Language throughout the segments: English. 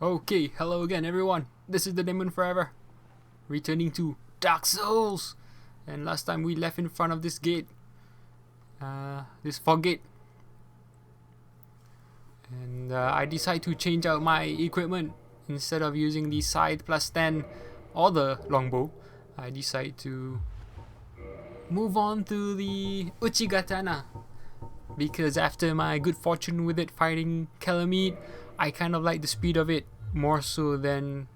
Okay, hello again everyone. This is the Demon Forever, returning to Dark Souls. And last time we left in front of this gate, this fog gate. And I decided to change out my equipment. Instead of using the scythe plus 10 or the longbow, I decided to move on to the Uchigatana. Because after my good fortune with it fighting Calamite, I kind of like the speed of it more so than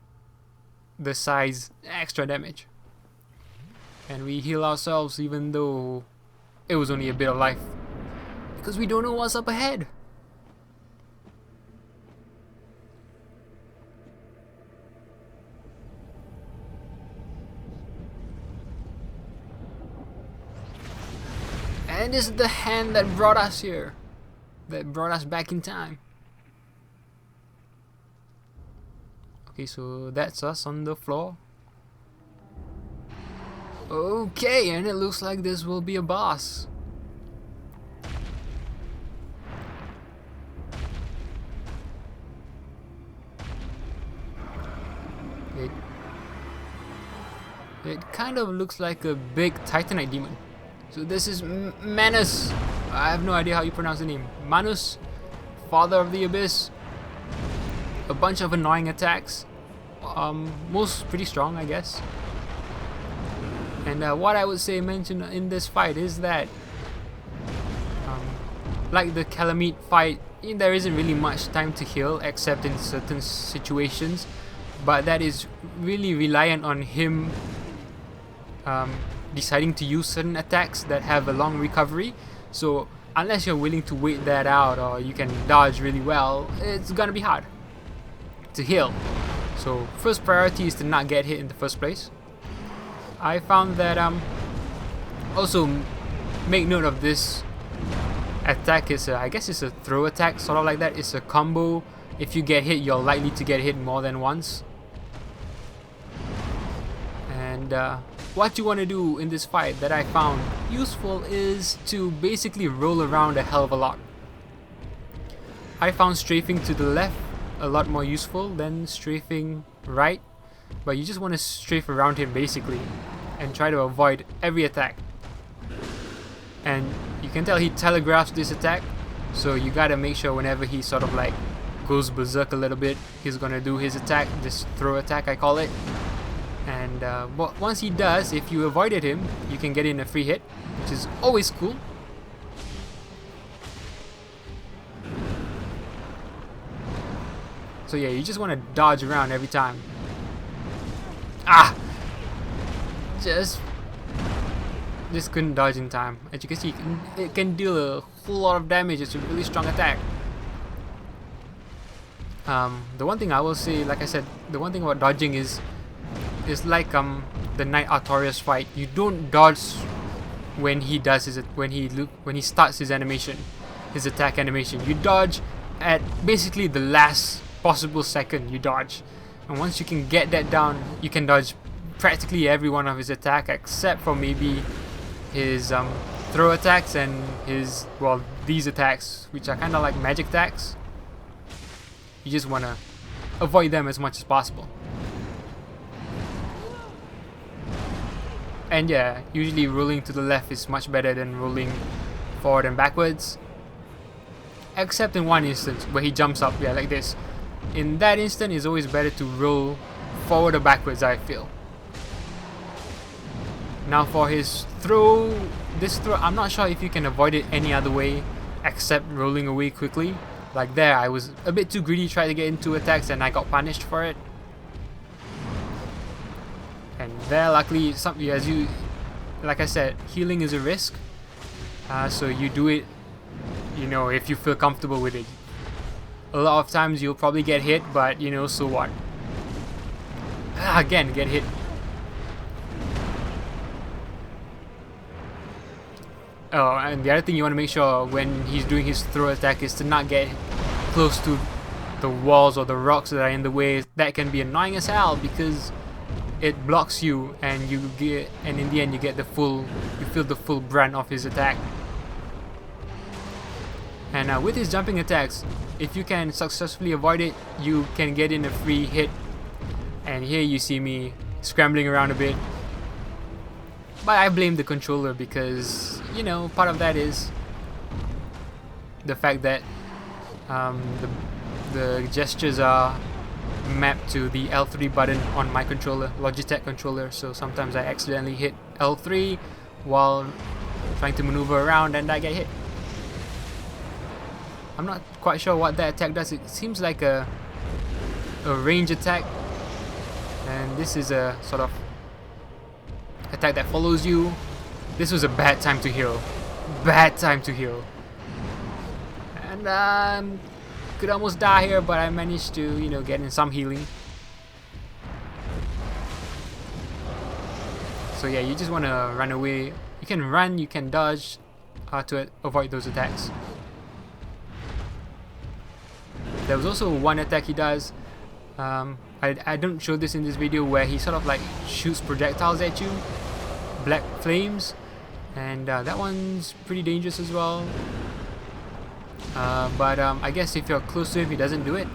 the size extra damage. And we heal ourselves even though it was only a bit of life, because we don't know what's up ahead. And this is the hand that brought us here, that brought us back in time. Okay, so that's us on the floor. Okay, and it looks like this will be a boss. It kind of looks like a big Titanite demon. So this is Manus. I have no idea how you pronounce the name. Manus, Father of the Abyss. A bunch of annoying attacks. Most pretty strong, I guess. And what I would say mention in this fight is that, like the Calamite fight, there isn't really much time to heal except in certain situations, but that is really reliant on him deciding to use certain attacks that have a long recovery. So unless you're willing to wait that out or you can dodge really well, it's gonna be hard to heal. So first priority is to not get hit in the first place. I found that also make note of this attack is I guess it's a throw attack, sort of like that. It's a combo. If you get hit, you're likely to get hit more than once. And what you want to do in this fight that I found useful is to basically roll around a hell of a lot. I found strafing to the left a lot more useful than strafing right, but you just want to strafe around him basically and try to avoid every attack. And you can tell he telegraphs this attack, so you gotta make sure whenever he sort of like goes berserk a little bit, he's gonna do his attack, this throw attack I call it. And once he does, if you avoided him, you can get in a free hit, which is always cool. So yeah, you just want to dodge around every time. Just couldn't dodge in time. As you can see, it can deal a whole lot of damage. It's a really strong attack. The one thing I will say, like I said, the one thing about dodging is like the Knight Artorias fight. You don't dodge when he does when he starts his animation, his attack animation. You dodge at basically the last possible second. You dodge, and once you can get that down, you can dodge practically every one of his attack except for maybe his throw attacks and his, well, these attacks, which are kind of like magic attacks. You just want to avoid them as much as possible. And yeah, usually rolling to the left is much better than rolling forward and backwards, except in one instance where he jumps up, yeah, like this. In that instant, it's always better to roll forward or backwards, I feel. Now for his throw, this throw, I'm not sure if you can avoid it any other way except rolling away quickly. Like there, I was a bit too greedy, tried to get into attacks and I got punished for it. And there, luckily, like I said, healing is a risk. So you do it, if you feel comfortable with it. A lot of times you'll probably get hit, but so what? Again, get hit. Oh, and the other thing you want to make sure when he's doing his throw attack is to not get close to the walls or the rocks that are in the way. That can be annoying as hell because it blocks you, and in the end you feel the full brunt of his attack. And with his jumping attacks, if you can successfully avoid it, you can get in a free hit. And here you see me scrambling around a bit. But I blame the controller because, you know, part of that is the fact that the gestures are mapped to the L3 button on my controller, Logitech controller, so sometimes I accidentally hit L3 while trying to maneuver around and I get hit. I'm not quite sure what that attack does. It seems like a range attack, and this is a sort of attack that follows you. This was a bad time to heal. Bad time to heal. And could almost die here, but I managed to, you know, get in some healing. So yeah, you just want to run away. You can run, you can dodge to avoid those attacks. There was also one attack he does. I don't show this in this video, where he sort of like shoots projectiles at you, black flames, and that one's pretty dangerous as well. But I guess if you're close to him, he doesn't do it.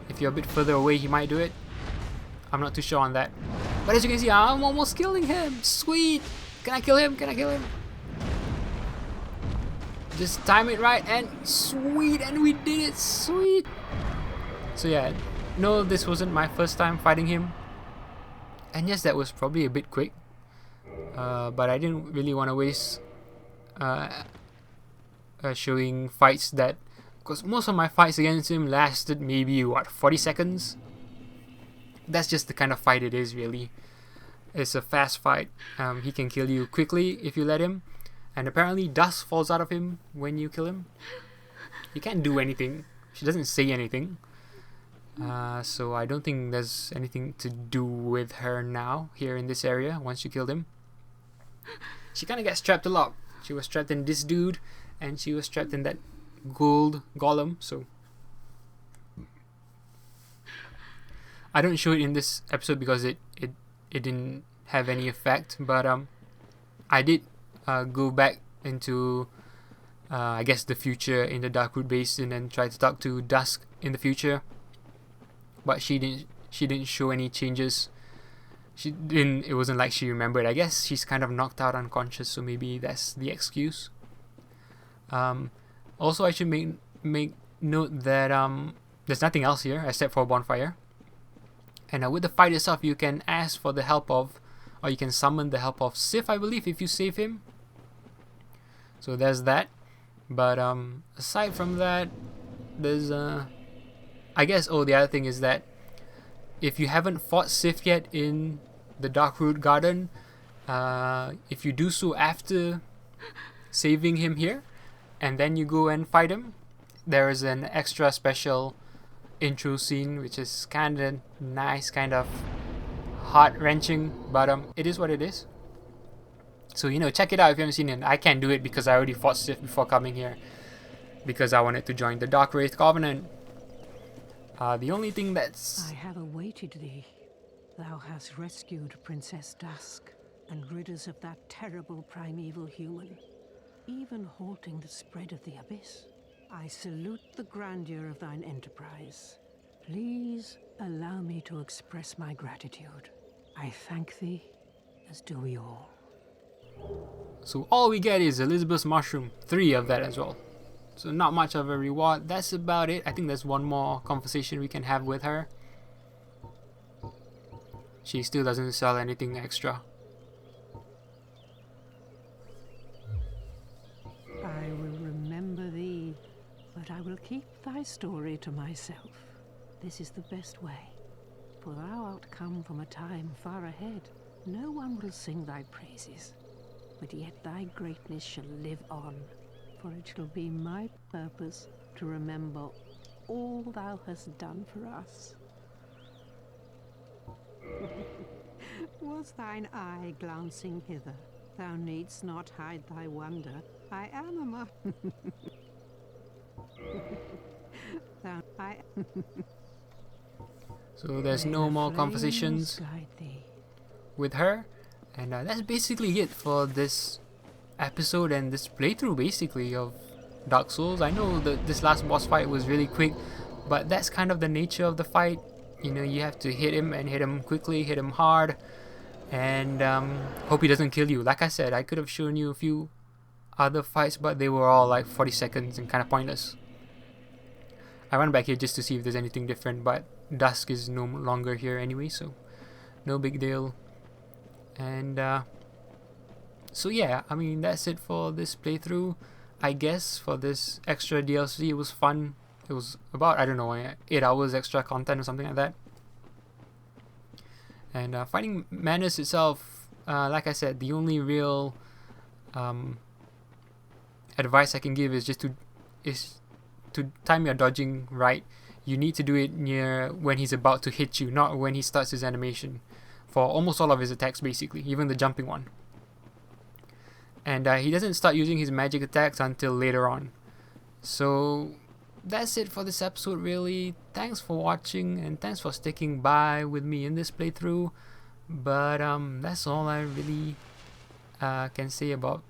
If you're a bit further away, he might do it. I'm not too sure on that. But as you can see, I'm almost killing him. Sweet! Can I kill him? Can I kill him? Just time it right and sweet! And we did it! Sweet! So yeah, no, this wasn't my first time fighting him. And yes, that was probably a bit quick. But I didn't really want to waste showing fights that, because most of my fights against him lasted maybe what, 40 seconds. That's just the kind of fight it is, really. It's a fast fight. He can kill you quickly if you let him, and apparently dust falls out of him when you kill him. He can't do anything. She doesn't say anything, so I don't think there's anything to do with her now here in this area once you killed him. She kind of gets trapped a lot. She was trapped in this dude, and she was trapped in that gold golem, so I don't show it in this episode because it didn't have any effect, but I did go back into I guess the future in the Darkroot Basin and try to talk to Dusk in the future, but she didn't show any changes. It wasn't like she remembered. I guess she's kind of knocked out unconscious, so maybe that's the excuse. Also, I should make note that there's nothing else here except for a bonfire. And with the fight itself, you can ask for the help of, or you can summon the help of Sif, I believe, if you save him. So there's that. But aside from that, there's I guess, the other thing is that if you haven't fought Sif yet in the Darkroot Garden, if you do so after saving him here, and then you go and fight him, there is an extra special intro scene, which is kind of nice, kind of heart-wrenching, but it is what it is. So, you know, check it out if you haven't seen it. I can't do it because I already fought Sif before coming here, because I wanted to join the Dark Wraith Covenant. The only thing that's... I have awaited thee. Thou hast rescued Princess Dusk and rid us of that terrible primeval human, even halting the spread of the abyss. I salute the grandeur of thine enterprise. Please allow me to express my gratitude. I thank thee, as do we all. So all we get is Elizabeth's mushroom, 3 of that as well. So not much of a reward. That's about it. I think there's one more conversation we can have with her. She still doesn't sell anything extra. I will remember thee, but I will keep thy story to myself. This is the best way, for thou art come from a time far ahead. No one will sing thy praises, but yet thy greatness shall live on, for it shall be my purpose to remember all thou hast done for us. Was thine eye glancing hither? Thou needst not hide thy wonder. I am a So there's no more conversations with her, and that's basically it for this episode and this playthrough, basically, of Dark Souls. I know that this last boss fight was really quick, but that's kind of the nature of the fight. You know, you have to hit him and hit him quickly, hit him hard, and hope he doesn't kill you. Like I said, I could have shown you a few other fights, but they were all like 40 seconds and kind of pointless. I run back here just to see if there's anything different, but dusk is no longer here anyway, so no big deal. And so yeah, I mean, that's it for this playthrough. I guess for this extra DLC, it was fun. It was about, I don't know, 8 hours extra content or something like that. And fighting Manus itself, like I said, the only real advice I can give is just to time your dodging right. You need to do it near when he's about to hit you, not when he starts his animation. For almost all of his attacks, basically, even the jumping one. And he doesn't start using his magic attacks until later on. So that's it for this episode, really. Thanks for watching, and thanks for sticking by with me in this playthrough. But that's all I really can say about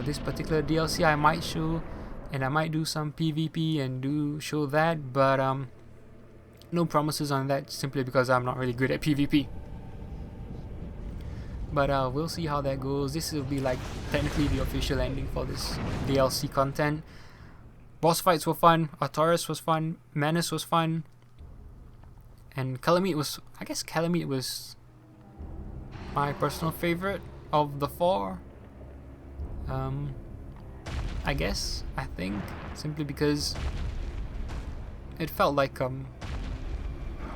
this particular DLC. I might show, and I might do some PvP and do show that, but no promises on that, simply because I'm not really good at PvP. But we'll see how that goes. This will be like technically the official ending for this DLC content. Boss fights were fun, Artorias was fun, Manus was fun, and Calamite was, I guess Calamite was my personal favorite of the 4. I guess, I think, simply because it felt like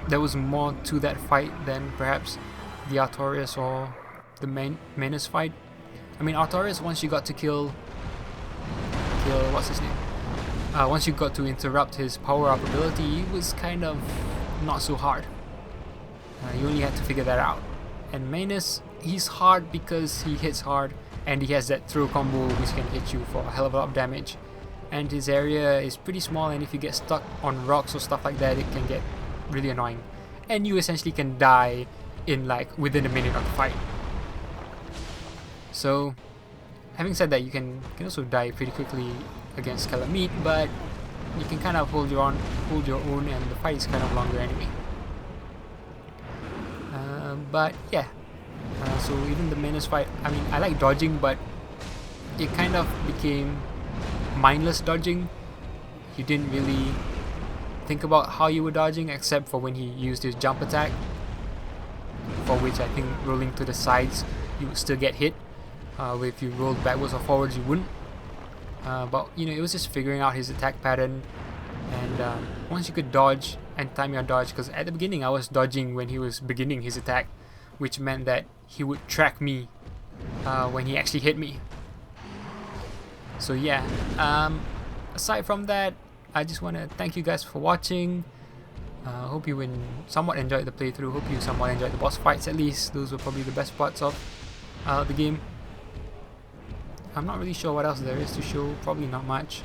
there was more to that fight than perhaps the Artorias or the Manus fight. I mean, Artorias, once you got to kill what's his name? Once you got to interrupt his power-up ability, it was kind of not so hard. You only had to figure that out. And Manus, he's hard because he hits hard, and he has that throw combo which can hit you for a hell of a lot of damage. And his area is pretty small, and if you get stuck on rocks or stuff like that, it can get really annoying. And you essentially can die in like within a minute of the fight. So, having said that, you can also die pretty quickly against Calamite, but you can kind of hold your own, and the fight is kind of longer anyway. But yeah, so even the Manus fight, I mean, I like dodging, but it kind of became mindless dodging. You didn't really think about how you were dodging, except for when he used his jump attack, for which I think rolling to the sides you would still get hit. If you rolled backwards or forwards, you wouldn't. But you know, it was just figuring out his attack pattern, and once you could dodge and time your dodge, because at the beginning I was dodging when he was beginning his attack, which meant that he would track me when he actually hit me. So yeah, aside from that, I just want to thank you guys for watching. Hope you somewhat enjoyed the playthrough. Hope you somewhat enjoyed the boss fights, at least. Those were probably the best parts of the game. I'm not really sure what else there is to show, probably not much.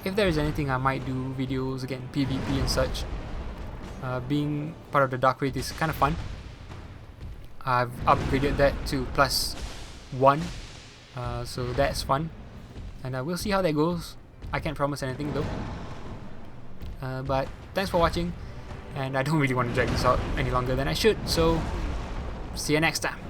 If there is anything, I might do videos, again, PvP and such. Being part of the Dark Raid is kind of fun. I've upgraded that to +1, so that's fun. And we'll see how that goes. I can't promise anything though. But thanks for watching, and I don't really want to drag this out any longer than I should, so see you next time.